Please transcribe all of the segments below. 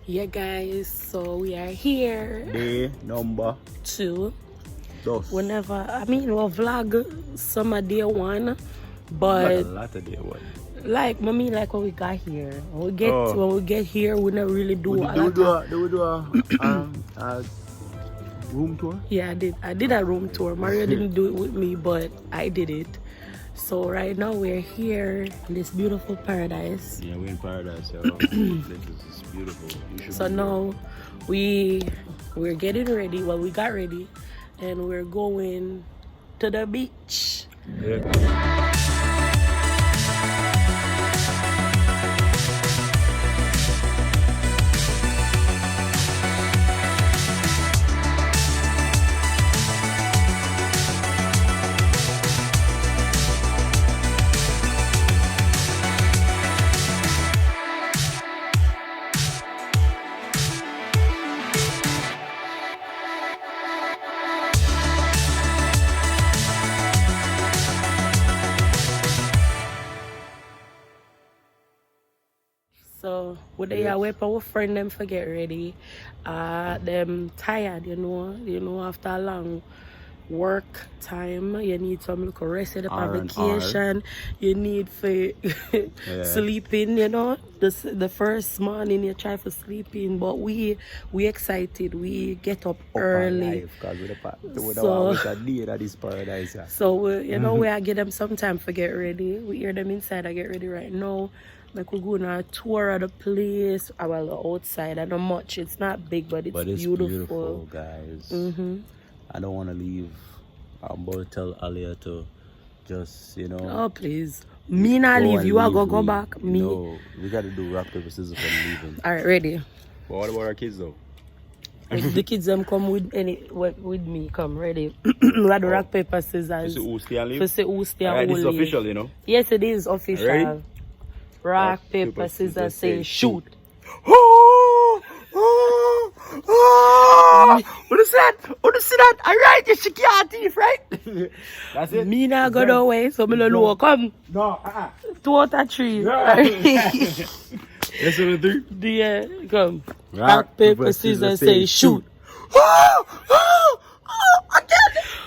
Yeah, guys, so we are here. Day number 2. dos. Whenever, we'll vlog summer day 1, Like but a lot of day one. like when we got here. When we get here, we never really do a lot. Do we do a room tour? Yeah, I did a room tour. Mario didn't do it with me, but I did it. So right now we're here in this beautiful paradise. Yeah, we're in paradise. Yo. This is beautiful. So now we're getting ready. Well, we got ready, and we're going to the beach. Yeah. So with the wait our friend them for get ready. Them tired, you know, after a long work time, you need some little rest at the vacation. You need for sleeping, you know. The first morning you try for sleeping, but we excited. We get up early. So we are give them some time for get ready. We hear them inside. I get ready right now. Like we're going on a tour of the place. Well, outside, I know much. It's not big, but it's beautiful, guys. I don't want to leave. I'm about to tell Alia to just, Oh, please. Me not leave. You are going to go back. Me. No, we got to do rock, paper, scissors for leaving. All right, ready. But what about our kids, though? If the kids them come with me, come ready. We got the rock, paper, scissors. For who stay and leave? For say who stay and Alright, this is official, you know? Yes, it is official. Ready? Rock, paper, scissors, say shoot. What is that? What is that? Alright, you shake your teeth, right? That's it. Me not go that way, so me don't know. Come. No, 2 out of 3. Yes, 1, 2, 3. Yeah, come. Rock, paper, scissors, say shoot.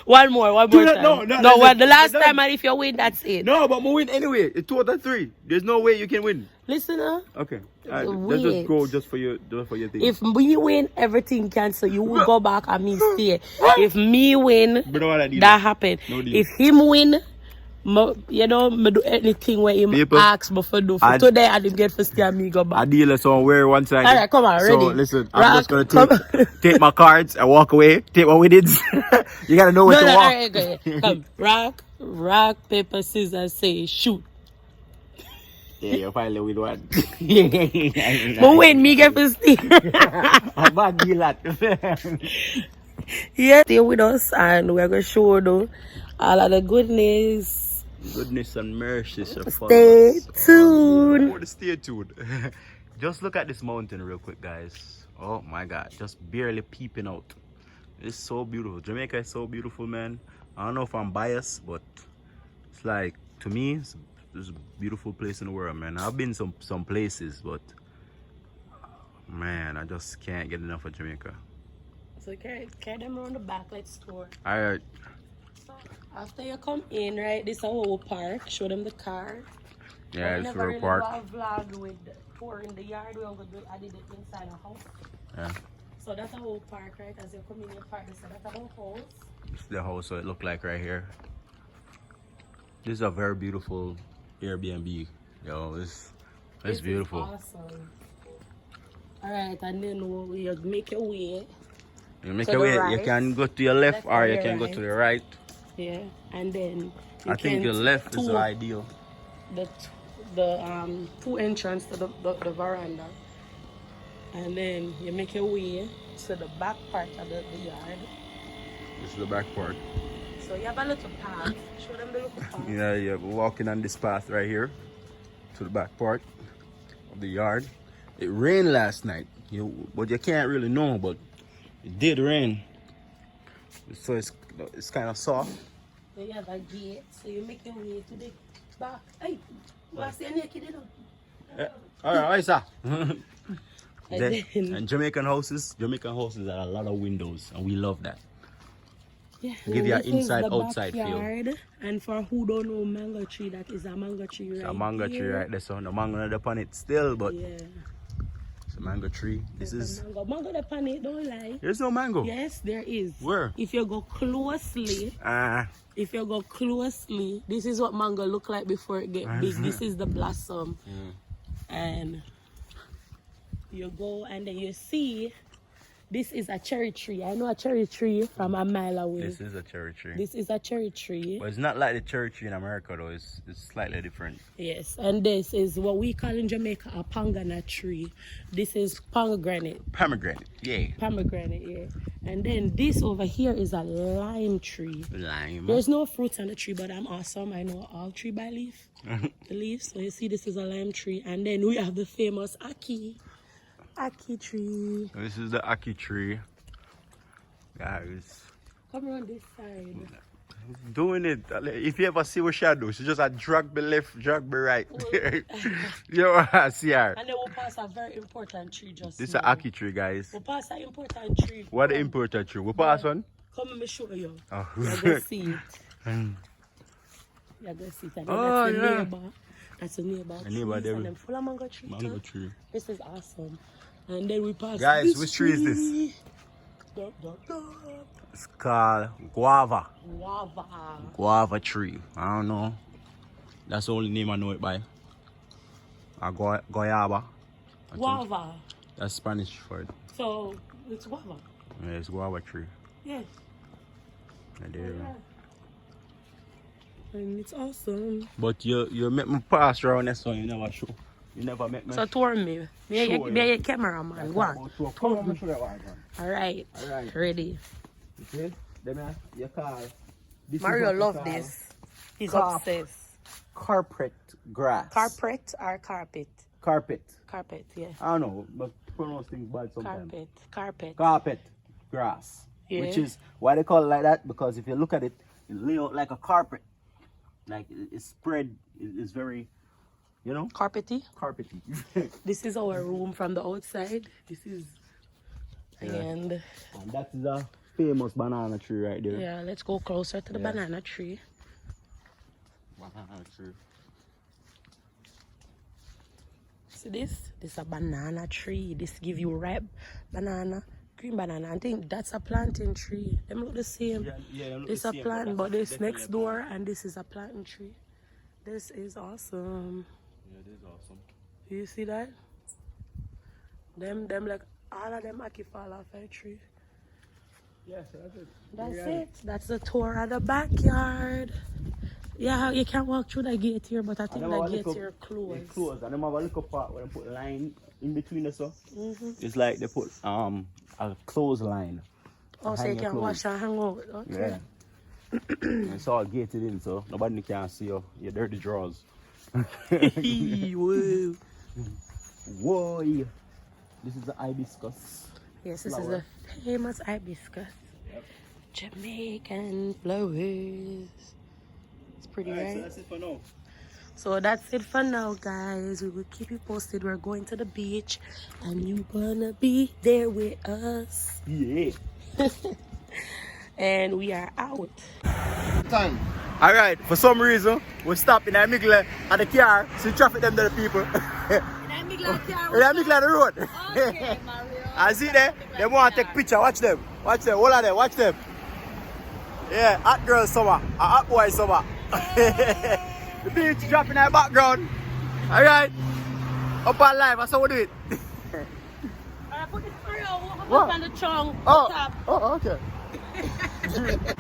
One more time. No, the last time, and if you win, that's it. No, but we win anyway. It's 2 out of 3. There's no way you can win. Listen, Okay. Let's just go just for your thing. If we win, everything cancel. You will go back and me stay. If me win, that happen. No deal. If him win, me do anything where him ask before do. For today, I didn't get for stay and me go back. I deal somewhere one side. Alright, come on, ready. So listen, I'm just gonna take my cards and walk away. Take my winnings. You gotta know where to walk. Alright, go. Come, rock, paper, scissors, say shoot. Yeah, you finally win one. But when me get for stay. I'm bad deal that. Yeah, stay with us and we're gonna show you all of the goodness and mercy. Stay tuned. Stay tuned. Just look at this mountain real quick, guys. Oh my God, just barely peeping out. It's so beautiful. Jamaica is so beautiful, man. I don't know if I'm biased, but it's like, to me, it's a beautiful place in the world, man. I've been some places, but man, I just can't get enough of Jamaica. So carry them around the back, let's tour. Alright. After you come in, right, this is a whole park. Show them the car. Yeah, it's for a park. I never really vlog with tour in the yard. I did it inside a house. Yeah. So that's a whole park, right? As you come in your park, so that's a whole house. This is the house, so it look like right here. This is a very beautiful Airbnb. Yo, it's beautiful. Awesome. Alright, and then you make your way. You make your way. Right. You can go to your left or you can go to the right. Yeah, and then I think the left is ideal. The 2 entrance to the veranda, and then you make your way to the back part of the yard. This is the back part. So you have a little path. Show them the little path. Yeah, we're walking on this path right here to the back part of the yard. It rained last night, but you can't really know, but it did rain. So it's kind of soft. So you have a gate, so you make your way to the back. Hey, what's your naked? Alright, sir. And Jamaican houses have a lot of windows, and we love that. Yeah, Give you an this is inside the outside backyard. feel. And for who don't know mango tree, that is a mango tree right It's a mango here. tree right there, so the mango not upon it still, but Yeah. it's a mango tree. This There's is a mango upon it, don't lie. there's no mango. Yes, there is. Where? If you go closely, this is what mango look like before it get big. This is the blossom. And you go and then you see this is a cherry tree. I know a cherry tree from a mile away. This is a cherry tree. This is a cherry tree. But it's not like the cherry tree in America though. It's slightly different. Yes, and this is what we call in Jamaica a pangana tree. This is pomegranate. Pomegranate, yeah. Pomegranate, yeah. And then this over here is a lime tree. Lime. There's no fruits on the tree, but I'm awesome. I know all tree by leaf. The leaves. So you see this is a lime tree. And then we have the famous Aki tree. This is the Aki tree. Guys. Come around this side. Doing it. If you ever see what she do, she just a drag me left, drag me right. You know what I see her. And then we'll pass a very important tree just This is now. an Aki tree, guys. We'll pass an important tree. What the important tree? We pass one? Come and me show you. Oh. You're going to see it. You're going to see it. And then Oh, that's the yeah. neighbor. That's the neighbor. The neighbor trees, there. and then full of mango tree. Mango too. tree. This is awesome. And then we pass Guys, this which tree is this? Da. It's called guava. Guava. Guava tree. I don't know. That's the only name I know it by. Guayaba. I think. Guava. That's Spanish for it. So it's guava. Yeah, it's guava tree. Yes. Right there. And it's awesome. But you make me pass around this one, you never show. You never make me So tour me. Be a cameraman. Go on. Alright. Ready. You see? Then you call. Mario love this. He's obsessed. Carpet grass. Carpet or carpet? Carpet. Carpet, yeah. I don't know, but pronounce things bad sometimes. Carpet. Carpet grass. Yeah. Which is why they call it like that, because if you look at it, it lay out like a carpet. Like it's spread, it's very, you know? Carpety. Carpety. This is our room from the outside. This is, and that is a famous banana tree right there. yeah, let's go closer to the banana tree. Banana tree. See this? This is a banana tree. This give you ripe banana, green banana. I think that's a planting tree. Them look the same. Yeah, look This the a same, plant, but this definitely next a door, plant. and this is a planting tree. This is awesome. Yeah, this is awesome. You see that? Them like all of them aki fall off a tree. Yes, that's it. That's it. That's the tour of the backyard. Yeah, you can walk through the gate here, but I think the gate here closed. It's closed, and them have a little part where they put line in between us. So it's like they put a clothesline. Oh, so you can wash and hang out. Okay. Yeah. It's all gated in, so nobody can see your dirty drawers. Whoa. Whoa! This is the hibiscus. Yes, this flower. is a famous hibiscus. Yep. Jamaican flowers. It's pretty, right? So that's it for now. So that's it for now, guys. We will keep you posted. We're going to the beach, and you're gonna be there with us. Yeah. And we are out. Time. All right. For some reason, we stop in the middle of the car, see traffic them to the people. In the middle of the road. Okay, Mario. I see them. They want to take picture. Watch them. Watch them. All of them. Watch them. Yeah, hot girl summer. A hot boy summer. The beach dropping in the background. All right. Up on live. That's how we do it. Alright, put this for you. What? On the trunk. Oh, okay.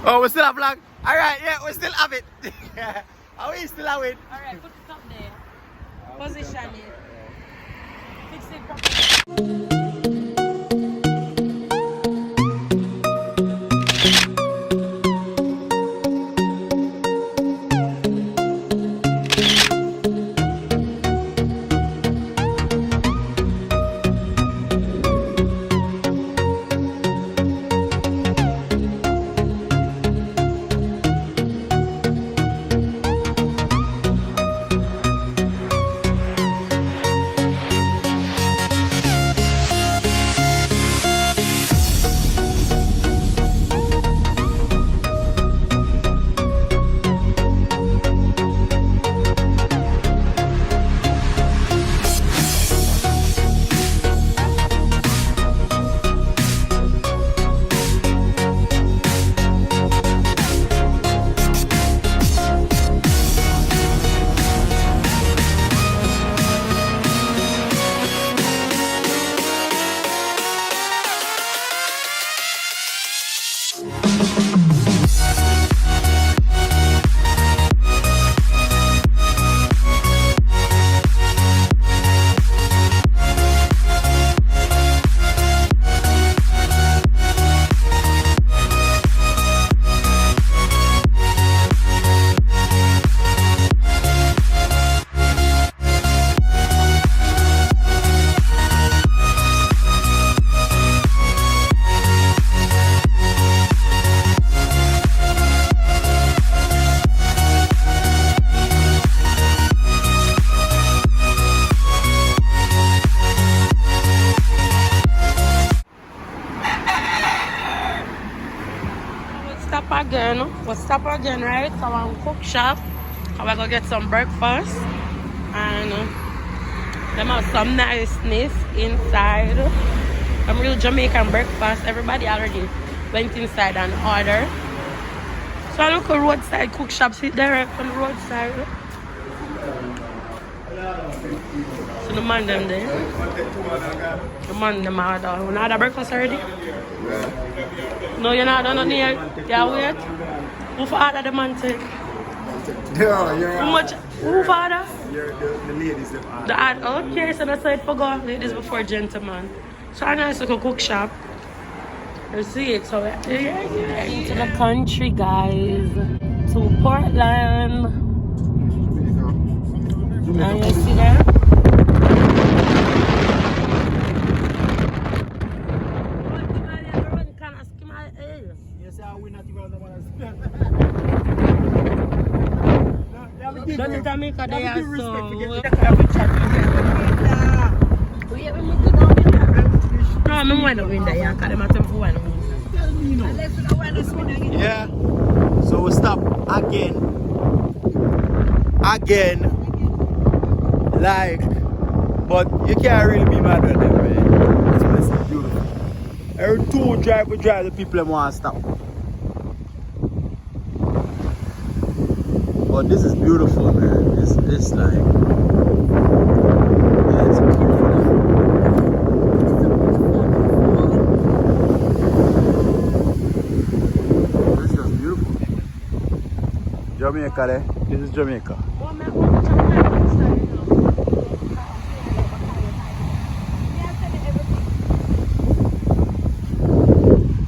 Oh, we still have vlog. All right, yeah, we still have it. Are we still have it? Alright, put it up there. Position it. Fix it properly. again. We'll stop again, right? So I'm cook shop. I'm gonna go get some breakfast. And them have some niceness inside. Some real Jamaican breakfast. Everybody already went inside and ordered. So I look at roadside cook shop, sit direct on the roadside. So the man them there. The man them order. You not order breakfast already? No, you're not done nothing yet. Yeah, wait. Who for order the man take? How much? Who for order? The ladies them order. The ad. Okay, so that's how it for go. Ladies before gentlemen. So I nice little cook shop. You see it, so we're into the country, guys, to Portland. And you see that? Don't in Jamaica, they are so... No, I'm going to win that. Yeah. So we stop again. Like, but you can't really be mad with them, right? This place is beautiful. Every two drive the people them want to stop. But this is beautiful, man. This like, yeah, it's beautiful. Jamaica, eh? This is Jamaica.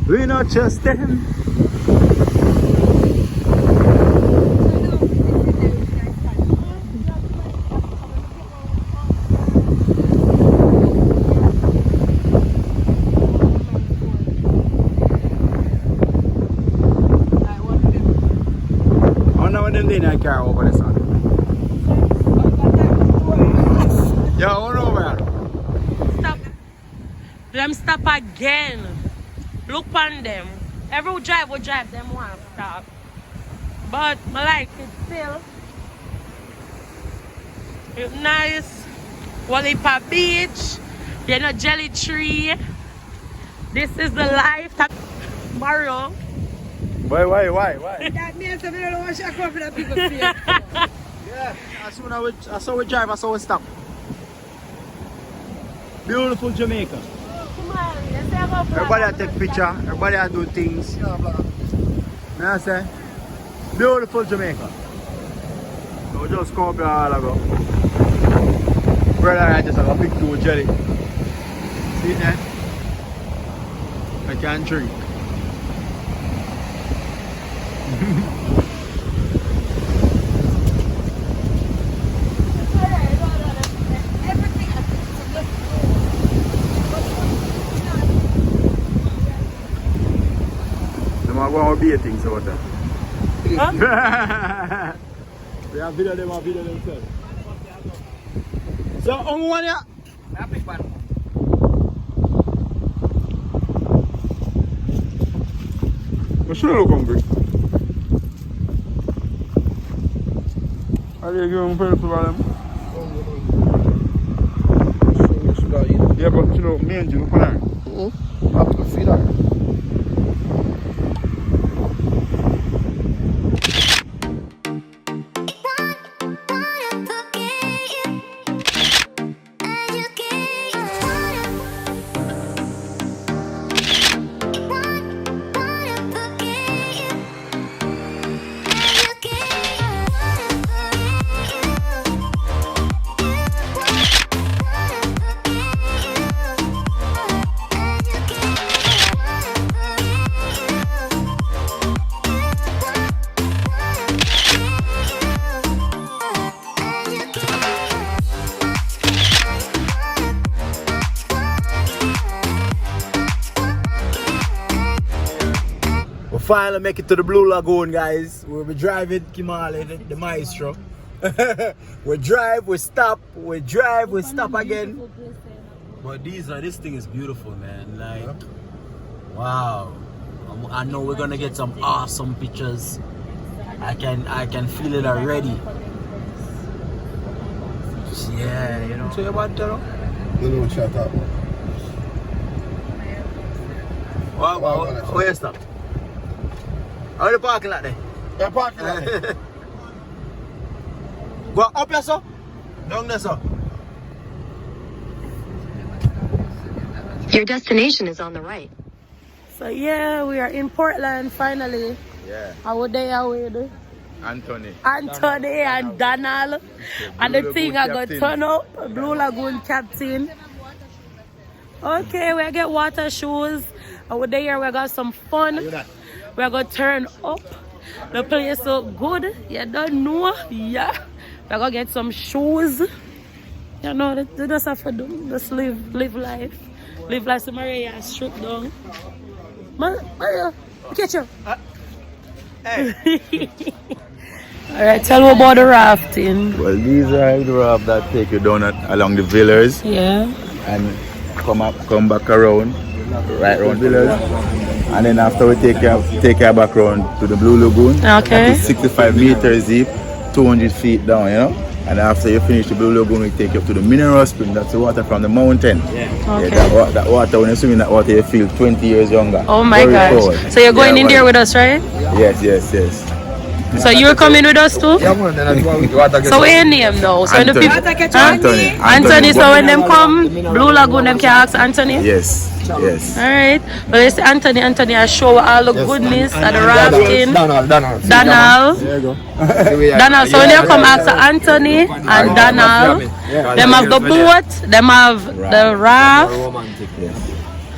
We not just them. I car over the sun. Yo, what over? Stop. Them stop again. Look on them. Every drive will drive them one stop. But I like it still. It's nice. Wallipa Beach. You know, Jelly Tree. This is the life. Mario. Why? That means I don't want to come for the people see it. Yeah, as soon as I saw we drive, I saw we stop. Beautiful Jamaica. Come on, everybody take picture, everybody do things. May I say? Beautiful Jamaica. So we just come up here all ago. Brother, I just have a big two jelly. See it there? I can't drink. Them are going to be things about that. Huh? We have video themselves. So, on one here. I pick one. I should look hungry. Are you going to for them? Yeah, but you know, me and you look for them. I have to feed her. Finally make it to the Blue Lagoon, guys. We'll be driving Kimale, the maestro. We drive, we stop, we drive, we stop again. But this thing is beautiful, man. Like, wow. I know we're gonna get some awesome pictures. I can feel it already. Yeah, you know. So you about to know? You know, shut up. Where you stop? How the parking lot there? The parking lot there. Go up there, sir. Down there, sir. Your destination is on the right. So yeah, we are in Portland finally. Yeah. Our day away. Anthony And Donald. And the thing I got turn up. Blue Lagoon captain. Okay, we get water shoes. Over there we got some fun. We're gonna turn up. The place so good. You don't know. Yeah. We're gonna get some shoes. You know, they just have to do. Just live life. Live like some Maria strip down. Maria, catch you. Hey. Alright, tell me about the rafting. Well, these are the raft that take you down along the villas. Yeah. And come back around, right around villas. And then after we take you back around to the Blue Lagoon. Okay. That is 65 meters deep, 200 feet down, you know. And after you finish the Blue Lagoon, we take you up to the mineral spring. That's the water from the mountain. Yeah. Okay. Yeah, that water, when you swim in that water, you feel 20 years younger. Oh my gosh. So you're going in there with us, right? Yes. So you're coming with us too? Yeah, man, then that's why we water get. So what's your name now? So Anthony. when the people, Anthony. So when them come, Blue Lagoon, them can ask Anthony? Yes. Alright. Well, it's Anthony, I show all the goodness of the rafting. Donald. There you go. Donald, so when you come ask Anthony and Donald, them have the boat, them have the raft.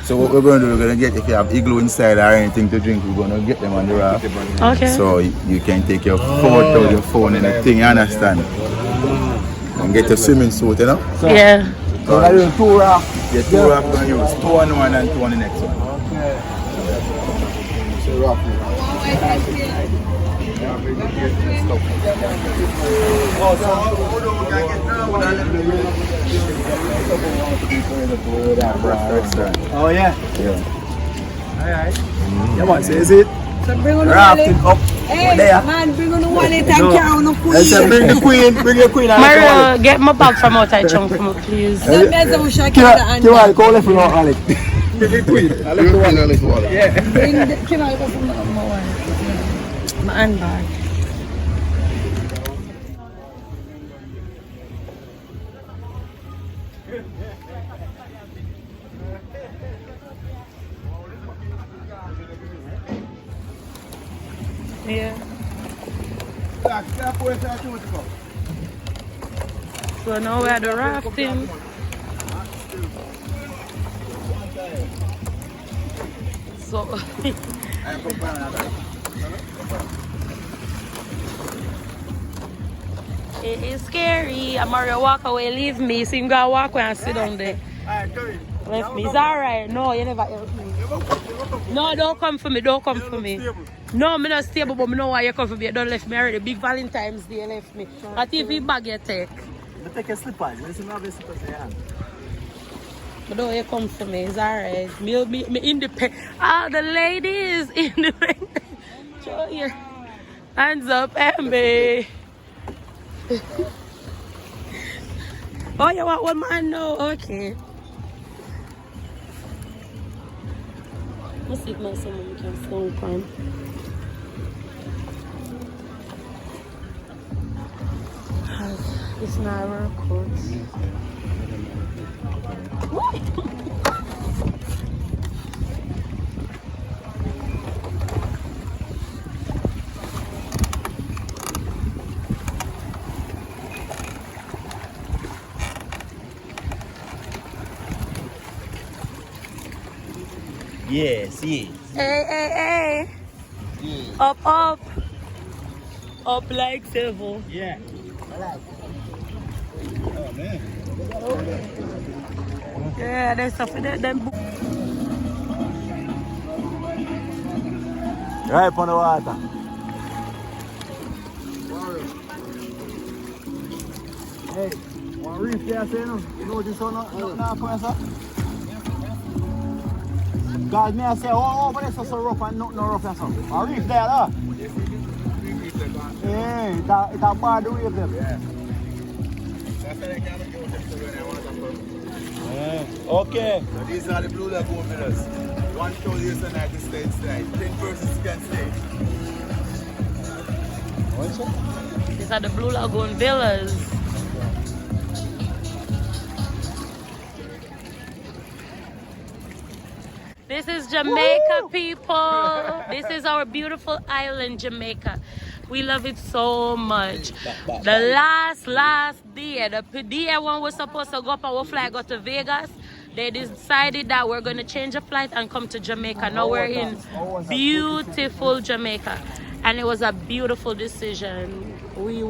So what we're going to do, we're going to get, if you have igloo inside or anything to drink, we're going to get them on the raft. Okay. So you can take your photo with your phone and everything, you understand? And get your swimming suit, you know? Yeah. So that is 2 rafts. Yeah, 2 rafts going to use, 2 on one and 2 on the next one. Okay. So roughly. Oh yeah? Yeah. Alright. Yeah, man, so is it? So bring on the Rafting wallet. up Hey, there. man, bring on the wallet and carry on the queen. I said bring the queen, bring your queen. Mario, get my bag from outside chunk for me, please. That means I'm shaking the hand. Call it from Alex. Bring the queen. I left the one on this wallet. Yeah. Bring the Kimal go from the wallet. My handbag. Yeah. So now we're at the rafting. So it is scary. I'm Mario walk away, leave me. So you gotta walk away and sit down there. Left me. It's alright. No, you never help me. No, don't come for me. No, I'm not stable, but I know why you come for me. You don't left me already. Big Valentine's Day, you left me. What if you bag you take? You take your slippers. You see me have your slippers in your hand. But don't you come for me. It's alright. Me independent. All the ladies independent. Show your hands up, Amber. Oh, you want one man? No, okay. Let's see if my someone can smoke on. It's not our course. Yes. Hey. Yeah. Up. Up like 7. Yeah. Oh man. Yeah, there's stuff in there. Them. Right on the water. Hey, one reef there, say no. You know this one not for us, Because me I say, oh, but it's so rough and not no rough and something. A reef there, huh? Yeah, it's a bar the reef there. Yeah. Okay. So these are the Blue Lagoon villas. One show the United States side. 10 persons can stay. These are the Blue Lagoon villas. This is Jamaica, people. This is our beautiful island, Jamaica. We love it so much. The last day, the day when we're supposed to go up our flight, go to Vegas, they decided that we're going to change a flight and come to Jamaica. Now we're in beautiful Jamaica. And it was a beautiful decision. We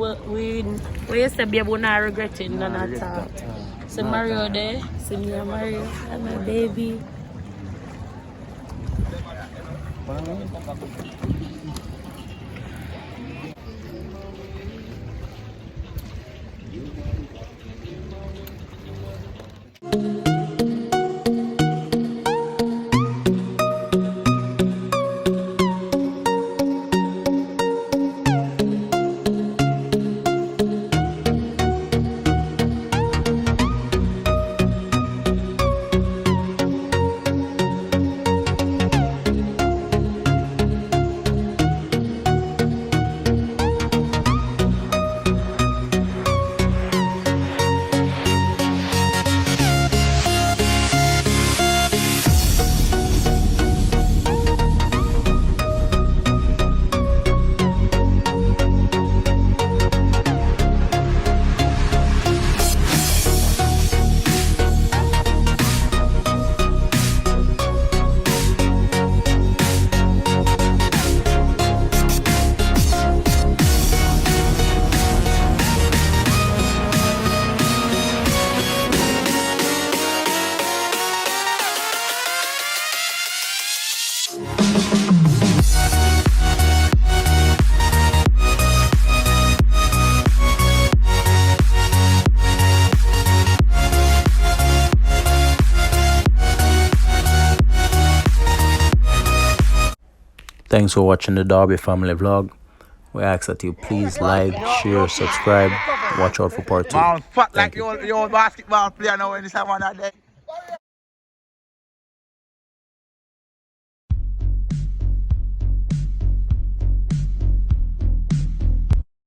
used to be able to not regret it, none at all. See Mario there, see me and Mario and my baby. Thanks for watching the Darby family vlog. We ask that you please like, share, subscribe. Watch out for part 2. Man, fat like your basketball player now when this time on that day.